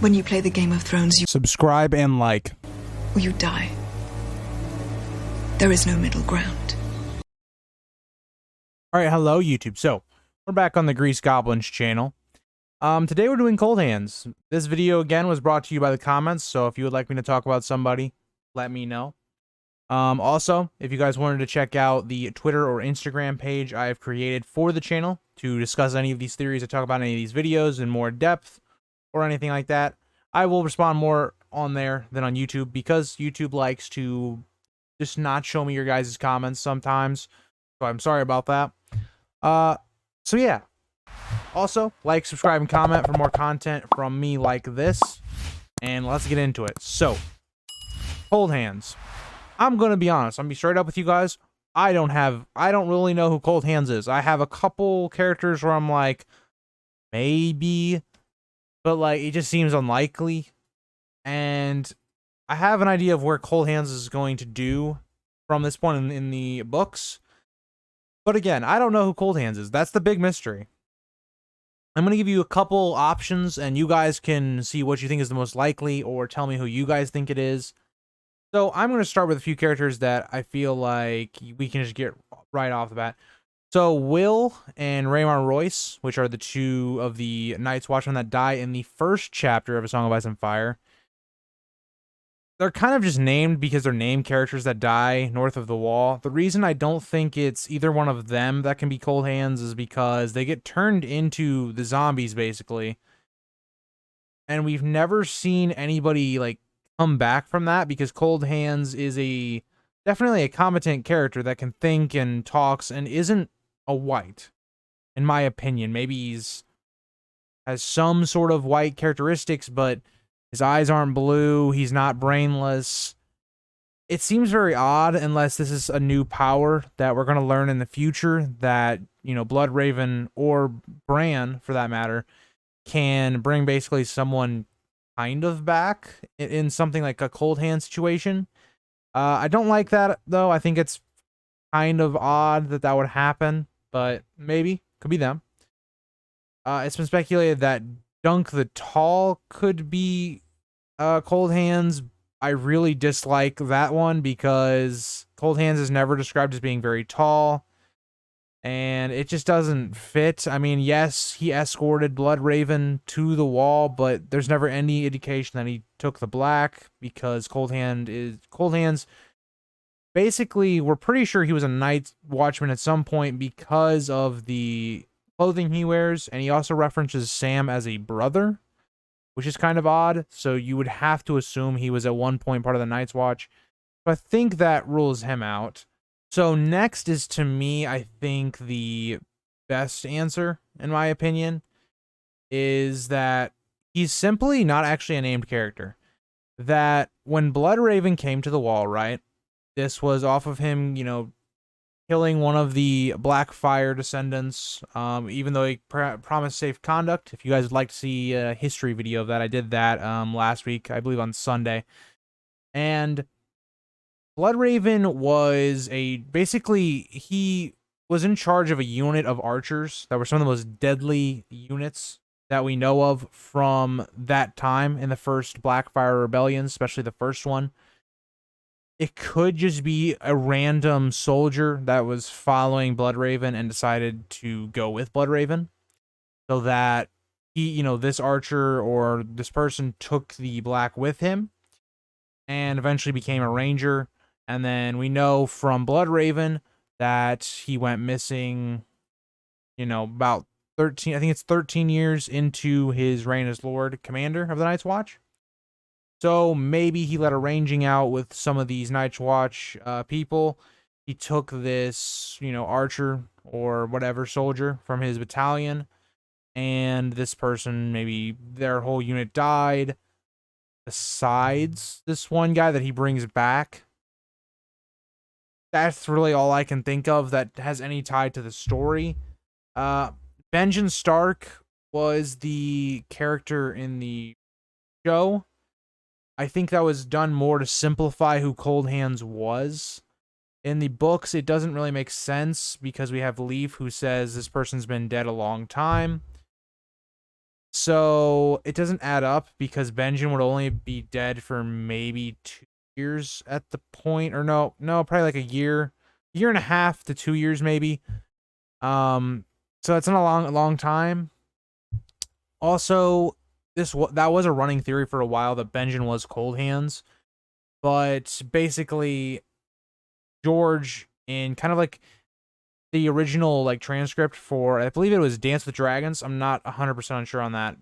When you play the Game of Thrones, you Subscribe and like. or you die. There is no middle ground. Alright, hello YouTube. So, we're back on the Grease Goblins channel. Today we're doing Cold Hands. This video again was brought to you by the comments, so if you would like me to talk about somebody, let me know. Also, if you guys wanted to check out the Twitter or Instagram page I have created for the channel to discuss any of these theories or talk about any of these videos in more depth or anything like that, I will respond more on there than on YouTube because YouTube likes to just not show me your guys' comments sometimes. So I'm sorry about that. So yeah. Also, like, subscribe, and comment for more content from me like this. And let's get into it. So, Cold Hands. I'm gonna be honest. I'm gonna be straight up with you guys. I don't really know who Cold Hands is. I have a couple characters where I'm like, maybe, but like it just seems unlikely. And I have an idea of where Cold Hands is going to do from this point in the books. But again, I don't know who Cold Hands is. That's the big mystery. I'm going to give you a couple options, and you guys can see what you think is the most likely, or tell me who you guys think it is. So I'm going to start with a few characters that I feel like we can just get right off the bat. So Will and Raymar Royce, which are the two of the Night's Watchmen that die in the first chapter of A Song of Ice and Fire. They're kind of just named because they're named characters that die north of the wall. The reason I don't think it's either one of them that can be Cold Hands is because they get turned into the zombies, basically. And we've never seen anybody, like, come back from that because Cold Hands is definitely a competent character that can think and talks and isn't a white, in my opinion. Maybe has some sort of white characteristics, but his eyes aren't blue. He's not brainless. It seems very odd unless this is a new power that we're going to learn in the future that, you know, Bloodraven or Bran, for that matter, can bring basically someone kind of back in something like a Cold Hand situation. I don't like that, though. I think it's kind of odd that would happen, but maybe. Could be them. It's been speculated that Dunk the Tall could be Cold Hands. I really dislike that one because Cold Hands is never described as being very tall, and it just doesn't fit. I mean, yes, he escorted Bloodraven to the wall, but there's never any indication that he took the black because Cold Hands. Basically, we're pretty sure he was a Night Watchman at some point because of the clothing he wears, and he also references Sam as a brother, which is kind of odd. So you would have to assume he was at one point part of the Night's Watch. So I think that rules him out. So next is, to me, I think the best answer, in my opinion, is that he's simply not actually a named character. That when Bloodraven came to the wall, right, this was off of him, you know, killing one of the Blackfire descendants, even though he promised safe conduct. If you guys would like to see a history video of that, I did that last week, I believe on Sunday. And Bloodraven was basically, he was in charge of a unit of archers that were some of the most deadly units that we know of from that time in the first Blackfire Rebellion, especially the first one. It could just be a random soldier that was following Bloodraven and decided to go with Bloodraven, so that he, you know, this archer or this person took the black with him and eventually became a ranger. And then we know from Bloodraven that he went missing, you know, about 13, I think it's 13 years into his reign as Lord Commander of the Night's Watch. So maybe he let a ranging out with some of these Night's Watch people. He took this, you know, archer or whatever soldier from his battalion, and this person, maybe their whole unit died. Besides this one guy that he brings back, that's really all I can think of that has any tie to the story. Benjen Stark was the character in the show. I think that was done more to simplify who Cold Hands was. In the books, it doesn't really make sense because we have Leaf who says this person's been dead a long time. So it doesn't add up because Benjen would only be dead for maybe 2 years at the point, or no, probably like a year and a half to 2 years maybe. So it's not a long time. Also, that was a running theory for a while that Benjen was Cold Hands, but basically George, in kind of like the original like transcript for, I believe it was Dance with Dragons, I'm not 100% sure on that.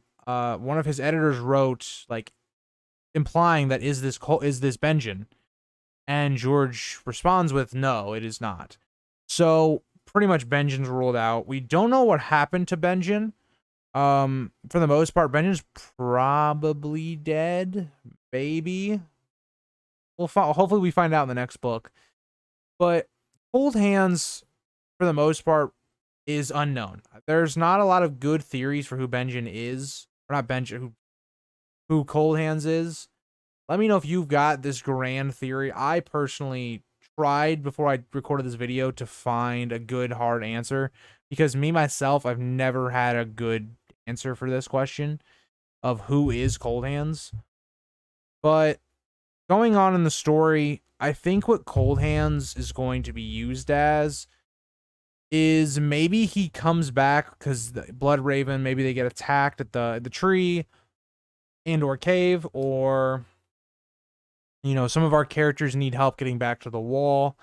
One of his editors wrote like implying that is this Benjen, and George responds with no, it is not. So pretty much Benjen's ruled out. We don't know what happened to Benjen. For the most part, Benjen's probably dead. Maybe hopefully we find out in the next book. But Cold Hands, for the most part, is unknown. There's not a lot of good theories for who Benjen is, or not Benjen, who Cold Hands is. Let me know if you've got this grand theory. I personally tried before I recorded this video to find a good hard answer, because me myself, I've never had a good answer for this question of who is Cold Hands. But going on in the story, I think what Cold Hands is going to be used as is maybe he comes back because the Blood Raven, maybe they get attacked at the tree and or cave, or some of our characters need help getting back to the wall,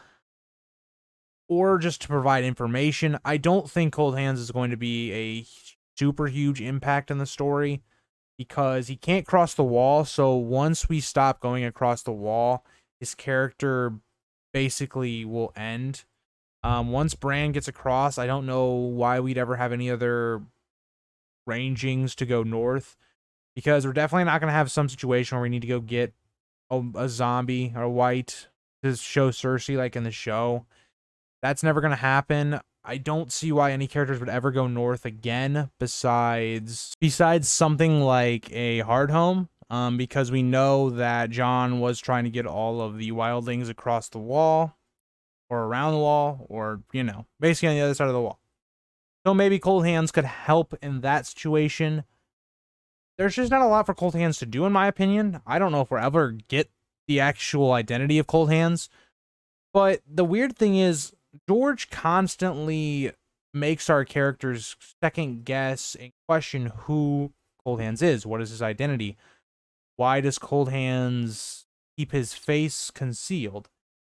or just to provide information. I don't think Cold Hands is going to be a super huge impact in the story because he can't cross the wall. So once we stop going across the wall, his character basically will end. Once Bran gets across, I don't know why we'd ever have any other rangings to go north, because we're definitely not going to have some situation where we need to go get a zombie or a white to show Cersei like in the show. That's never going to happen. I don't see why any characters would ever go north again besides something like a Hardhome, because we know that Jon was trying to get all of the wildlings across the wall or around the wall, or basically on the other side of the wall. So maybe Cold Hands could help in that situation. There's just not a lot for Cold Hands to do, in my opinion. I don't know if we'll ever get the actual identity of Cold Hands. But the weird thing is, George constantly makes our characters second guess and question who Cold Hands is. What is his identity? Why does Cold Hands keep his face concealed?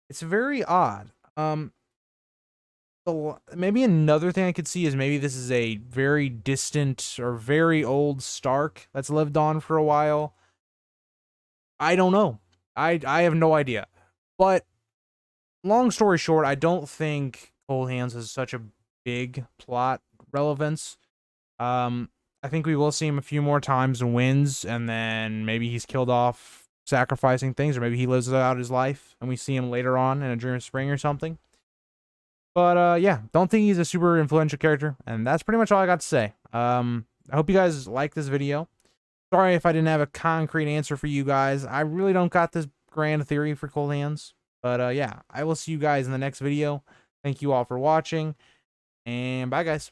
It's very odd. Maybe another thing I could see is maybe this is a very distant or very old Stark that's lived on for a while. I don't know. I have no idea. But long story short, I don't think Cold Hands has such a big plot relevance. I think we will see him a few more times and wins, and then maybe he's killed off sacrificing things, or maybe he lives out his life and we see him later on in A Dream of Spring or something. But yeah, don't think he's a super influential character, and that's pretty much all I got to say. I hope you guys like this video. Sorry if I didn't have a concrete answer for you guys. I really don't got this grand theory for Cold Hands. But yeah, I will see you guys in the next video. Thank you all for watching, and bye guys.